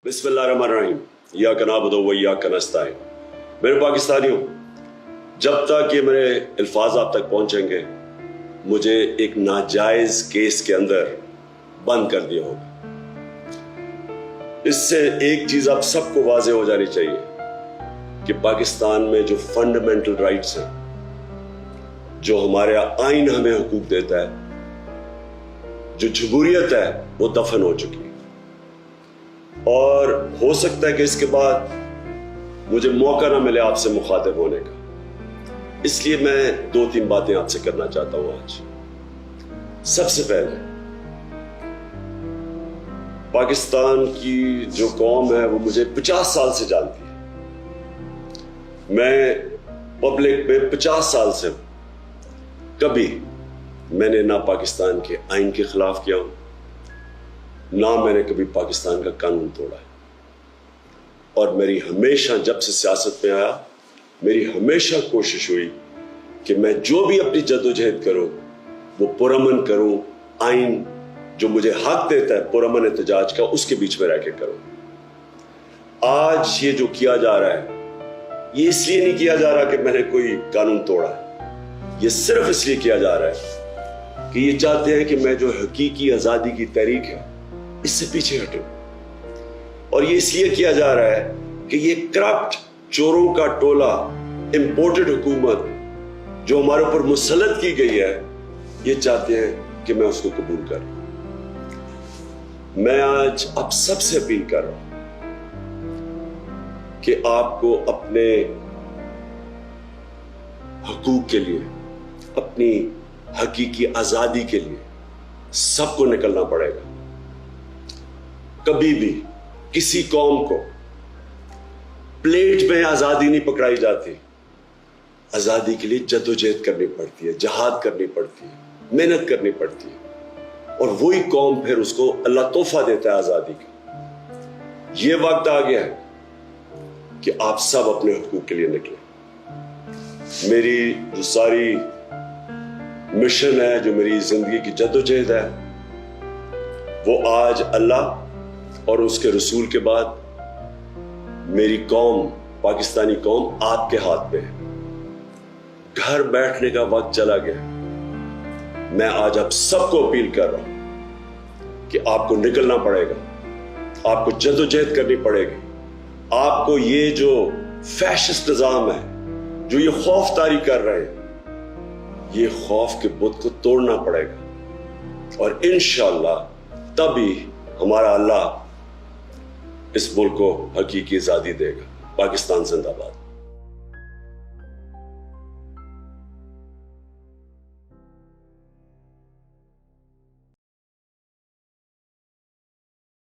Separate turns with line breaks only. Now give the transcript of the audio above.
बिस्मिल्लाहिर्रहमानिर्रहीम इय्याका नअबुदु व इय्याका नस्तईन। मेरे पाकिस्तानियों, जब तक ये मेरे अल्फाज आप तक पहुंचेंगे मुझे एक नाजायज केस के अंदर बंद कर दिया होगा। इससे एक चीज आप सबको वाज़ेह हो जानी चाहिए कि पाकिस्तान में जो फंडामेंटल राइट्स हैं, जो हमारा आइन हमें हुकूक देता है, जो जमहूरियत है, वो दफन हो चुकी है। और हो सकता है कि इसके बाद मुझे मौका ना मिले आपसे मुखातिब होने का, इसलिए मैं 2-3 बातें आपसे करना चाहता हूं आज। सबसे पहले, पाकिस्तान की जो कौम है वो मुझे 50 साल से जानती है। मैं पब्लिक में 50 साल से हूं। कभी मैंने ना पाकिस्तान के आइन के खिलाफ किया हूं, ना मैंने कभी पाकिस्तान का कानून तोड़ा है। और मेरी हमेशा, जब से सियासत में आया, मेरी हमेशा कोशिश हुई कि मैं जो भी अपनी जद्दोजहद करूं वो पुरअमन करूं, आइन जो मुझे हक देता है पुरअमन एहतजाज का, उसके बीच में रह के करूं। आज ये जो किया जा रहा है, ये इसलिए नहीं किया जा रहा कि मैंने कोई कानून तोड़ा है, ये सिर्फ इसलिए किया जा रहा है कि ये चाहते हैं कि मैं जो हकीकी आजादी की तहरीक है इससे पीछे हटूं। और ये इसलिए किया जा रहा है कि ये करप्ट चोरों का टोला, इंपोर्टेड हुकूमत जो हमारे ऊपर मुसल्लत की गई है, ये चाहते हैं कि मैं उसको कबूल करूं। मैं आज आप सबसे अपील कर रहा हूं कि आपको अपने हकूक के लिए, अपनी हकीकी आजादी के लिए सबको निकलना पड़ेगा। कभी भी किसी कौम को प्लेट में आजादी नहीं पकड़ाई जाती। आजादी के लिए जद्दोजहद करनी पड़ती है, जहाद करनी पड़ती है, मेहनत करनी पड़ती है, और वही कौम फिर उसको अल्लाह तोहफा देता है आजादी का। ये वक्त आ गया है कि आप सब अपने हुकूक के लिए निकले। मेरी जो सारी मिशन है, जो मेरी जिंदगी की जद्दोजहद है, वो आज अल्लाह और उसके रसूल के बाद मेरी कौम, पाकिस्तानी कौम आपके हाथ में है। घर बैठने का वक्त चला गया। मैं आज आप सबको अपील कर रहा हूं कि आपको निकलना पड़ेगा, आपको जद्दोजहद करनी पड़ेगी। आपको ये जो फैशिस्ट निजाम है, जो ये खौफ तारी कर रहे हैं, ये खौफ के बुत को तोड़ना पड़ेगा। और इंशाअल्लाह तभी हमारा अल्लाह इस मुल्क को हकीकी आजादी देगा। पाकिस्तान जिंदाबाद।